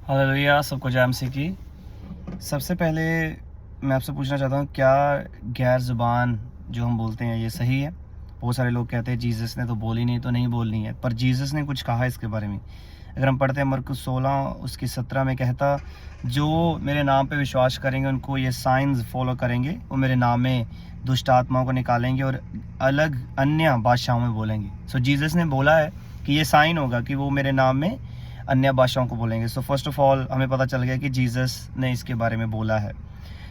Hallelujah, सबको जय मसीह की। सबसे पहले मैं आपसे पूछना चाहता हूँ, क्या गैर ज़ुबान जो हम बोलते हैं ये सही है? बहुत सारे लोग कहते हैं जीसस ने तो बोली नहीं तो नहीं बोलनी है, पर जीसस ने कुछ कहा इसके बारे में। अगर हम पढ़ते हैं मरकुस 16 उसकी 17 में कहता, जो मेरे नाम पे विश्वास करेंगे उनको ये साइंस फॉलो करेंगे, वो मेरे नाम में दुष्ट आत्माओं को निकालेंगे और अलग अन्य भाषाओं में बोलेंगे। सो जीसस ने बोला है कि ये साइन होगा कि वो मेरे नाम में अन्य भाषाओं को बोलेंगे। सो फर्स्ट ऑफ ऑल हमें पता चल गया कि जीसस ने इसके बारे में बोला है।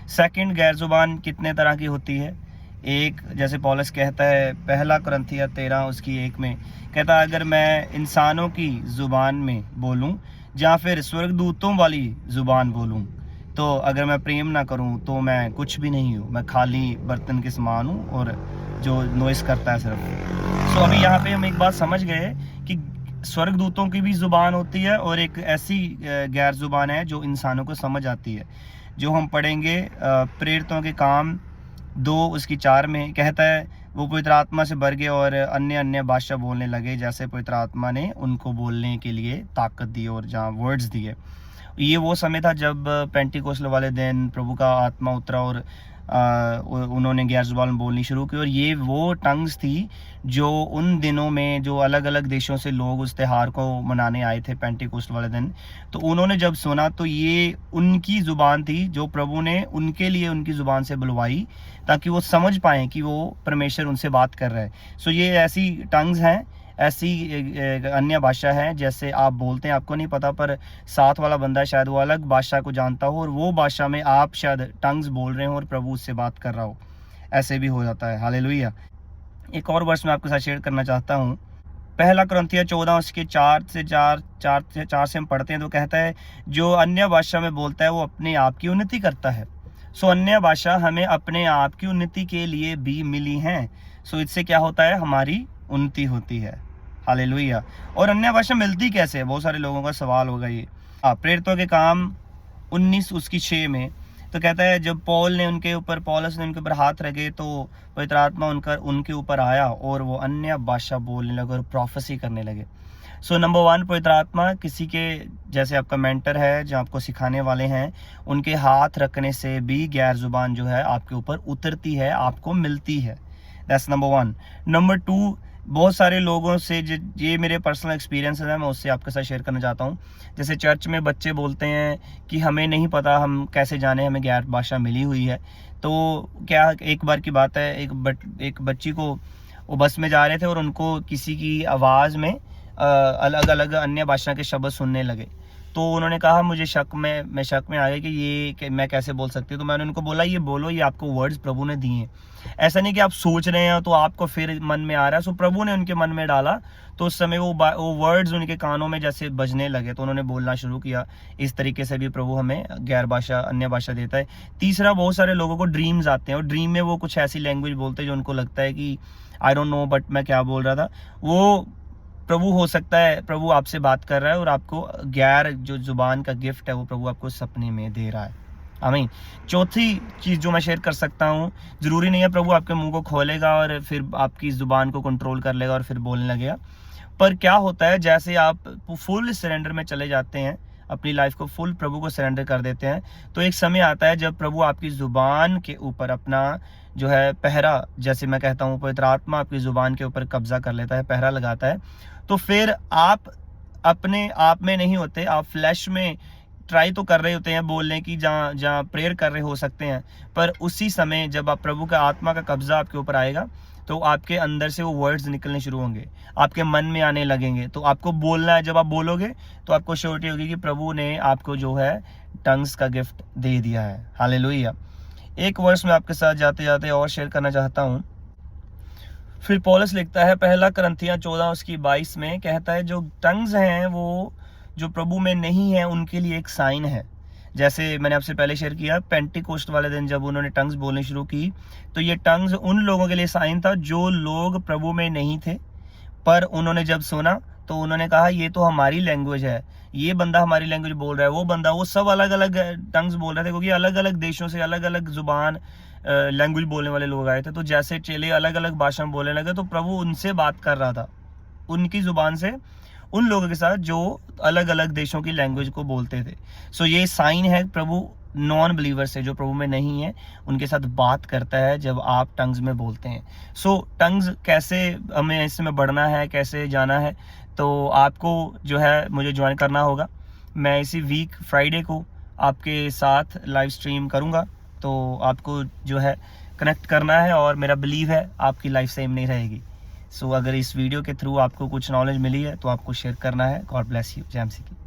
सेकंड, गैर जुबान कितने तरह की होती है? एक, जैसे पौलुस कहता है पहला कुरिन्थियों 13 उसकी 1 में कहता है, अगर मैं इंसानों की ज़ुबान में बोलूं या फिर स्वर्गदूतों वाली ज़ुबान बोलूं, तो अगर मैं प्रेम ना करूं तो मैं कुछ भी नहीं हूं, मैं खाली बर्तन के समान हूं और जो नॉइस करता है सिर्फ। सो अभी यहाँ पे हम एक बात समझ गए कि स्वर्गदूतों की भी ज़ुबान होती है और एक ऐसी गैर ज़ुबान है जो इंसानों को समझ आती है, जो हम पढ़ेंगे प्रेरितों के काम 2 उसकी 4 में कहता है, वो पवित्र आत्मा से भर गए और अन्य अन्य भाषा बोलने लगे, जैसे पवित्र आत्मा ने उनको बोलने के लिए ताकत दी और जहाँ वर्ड्स दिए। ये वो समय था जब पेंटिकोस्टल वाले दिन प्रभु का आत्मा उतरा और उन्होंने गैर ज़ुबान बोलनी शुरू की। और ये वो टंग्स थी जो उन दिनों में जो अलग अलग देशों से लोग उस त्यौहार को मनाने आए थे पेंटिकोस्ट वाले दिन, तो उन्होंने जब सुना तो ये उनकी ज़ुबान थी जो प्रभु ने उनके लिए उनकी ज़ुबान से बुलवाई, ताकि वो समझ पाएँ कि वो परमेश्वर उनसे बात कर रहा है। सो ये ऐसी टंग्स हैं, ऐसी अन्य भाषा है, जैसे आप बोलते हैं आपको नहीं पता, पर साथ वाला बंदा शायद वो अलग भाषा को जानता हो और वो भाषा में आप शायद टंग्स बोल रहे हो और प्रभु उससे बात कर रहा हो। ऐसे भी हो जाता है। हालेलुया। एक और वर्स मैं आपके साथ शेयर करना चाहता हूँ। पहला कुरिन्थियों 14 उसके 4 से हम पढ़ते हैं तो कहता है, जो अन्य भाषा में बोलता है वो अपने आप की उन्नति करता है। सो अन्य भाषा हमें अपने आप की उन्नति के लिए भी मिली हैं। सो इससे क्या होता है, हमारी उन्नति होती है। हालेलुया। और अन्य भाषा मिलती कैसे है, बहुत सारे लोगों का सवाल होगा ये। प्रेरितों के काम 19 उसकी 6 में तो कहता है, जब पौलुस ने उनके ऊपर हाथ रखे तो पवित्र आत्मा उनके ऊपर आया और वो अन्य भाषा बोलने लगे और प्रोफेसी करने लगे। सो नंबर 1, पवित्र आत्मा किसी के, जैसे आपका मेंटर है जो आपको सिखाने वाले हैं, उनके हाथ रखने से भी गैर जुबान जो है आपके ऊपर उतरती है, आपको मिलती है। That's number 1। नंबर 2, बहुत सारे लोगों से ये मेरे पर्सनल एक्सपीरियंस है, मैं उससे आपके साथ शेयर करना चाहता हूँ। जैसे चर्च में बच्चे बोलते हैं कि हमें नहीं पता, हम कैसे जाने हमें गैर भाषा मिली हुई है। तो क्या, एक बार की बात है, एक बच्ची को, वो बस में जा रहे थे और उनको किसी की आवाज़ में अलग अलग अन्य भाषा के शब्द सुनने लगे। तो उन्होंने कहा, मुझे शक में आ गया कि मैं कैसे बोल सकती हूँ। तो मैंने उनको बोला, ये बोलो, ये आपको वर्ड्स प्रभु ने दिए हैं। ऐसा नहीं कि आप सोच रहे हैं तो आपको फिर मन में आ रहा है। सो प्रभु ने उनके मन में डाला, तो उस समय वो वर्ड्स उनके कानों में जैसे बजने लगे, तो उन्होंने बोलना शुरू किया। इस तरीके से भी प्रभु हमें गैर भाषा, अन्य भाषा देता है। तीसरा, बहुत सारे लोगों को ड्रीम्स आते हैं और ड्रीम में वो कुछ ऐसी लैंग्वेज बोलते हैं जो उनको लगता है कि आई डोंट नो बट मैं क्या बोल रहा था। वो प्रभु हो सकता है, प्रभु आपसे बात कर रहा है और आपको गैर जो जुबान का गिफ्ट है वो प्रभु आपको सपने में दे रहा है। आमीन। चौथी चीज़ जो मैं शेयर कर सकता हूँ, ज़रूरी नहीं है प्रभु आपके मुंह को खोलेगा और फिर आपकी ज़ुबान को कंट्रोल कर लेगा और फिर बोलने लगेगा। पर क्या होता है, जैसे आप फुल सरेंडर में चले जाते हैं, अपनी लाइफ को फुल प्रभु को सरेंडर कर देते हैं, तो एक समय आता है जब प्रभु आपकी ज़ुबान के ऊपर अपना जो है पहरा, जैसे मैं कहता हूँ पवित्र आत्मा आपकी ज़ुबान के ऊपर कब्जा कर लेता है, पहरा लगाता है। तो फिर आप अपने आप में नहीं होते, आप फ्लैश में ट्राई तो कर रहे होते हैं बोलने की, जहाँ प्रेयर कर रहे हो सकते हैं, पर उसी समय जब आप प्रभु का आत्मा का कब्जा आपके ऊपर आएगा तो आपके अंदर से वो वर्ड्स निकलने शुरू होंगे, आपके मन में आने लगेंगे। तो आपको बोलना है, जब आप बोलोगे तो आपको श्योरिटी होगी कि प्रभु ने आपको जो है टंग्स का गिफ्ट दे दिया है। हालेलुया। एक वर्स में आपके साथ जाते जाते और शेयर करना चाहता हूँ। फिर पौलुस लिखता है पहला कुरिन्थियों 14 उसकी 22 में कहता है, जो टंग्स हैं वो जो प्रभु में नहीं है उनके लिए एक साइन है। जैसे मैंने आपसे पहले शेयर किया, पेंटिकोस्ट वाले दिन जब उन्होंने टंग्स बोलनी शुरू की, तो ये टंग्स उन लोगों के लिए साइन था जो लोग प्रभु में नहीं थे, पर उन्होंने जब सुना तो उन्होंने कहा, ये तो हमारी लैंग्वेज है, ये बंदा हमारी लैंग्वेज बोल रहा है, वो सब अलग अलग टंग्स बोल रहे थे, क्योंकि अलग अलग देशों से अलग अलग जुबान लैंग्वेज बोलने वाले लोग आए थे। तो जैसे चेले अलग अलग भाषा में बोलने लगे तो प्रभु उनसे बात कर रहा था, उनकी जुबान से उन लोगों के साथ जो अलग अलग देशों की लैंग्वेज को बोलते थे। सो ये साइन है प्रभु नॉन बिलीवर से, जो प्रभु में नहीं है, उनके साथ बात करता है जब आप टंग्स में बोलते हैं। सो टंग्स कैसे हमें इसमें बढ़ना है, कैसे जाना है, तो आपको जो है मुझे ज्वाइन करना होगा। मैं इसी वीक फ्राइडे को आपके साथ लाइव स्ट्रीम करूँगा, तो आपको जो है कनेक्ट करना है और मेरा बिलीव है आपकी लाइफ सेम नहीं रहेगी। सो अगर इस वीडियो के थ्रू आपको कुछ नॉलेज मिली है तो आपको शेयर करना है। God bless you. जय मसीह की।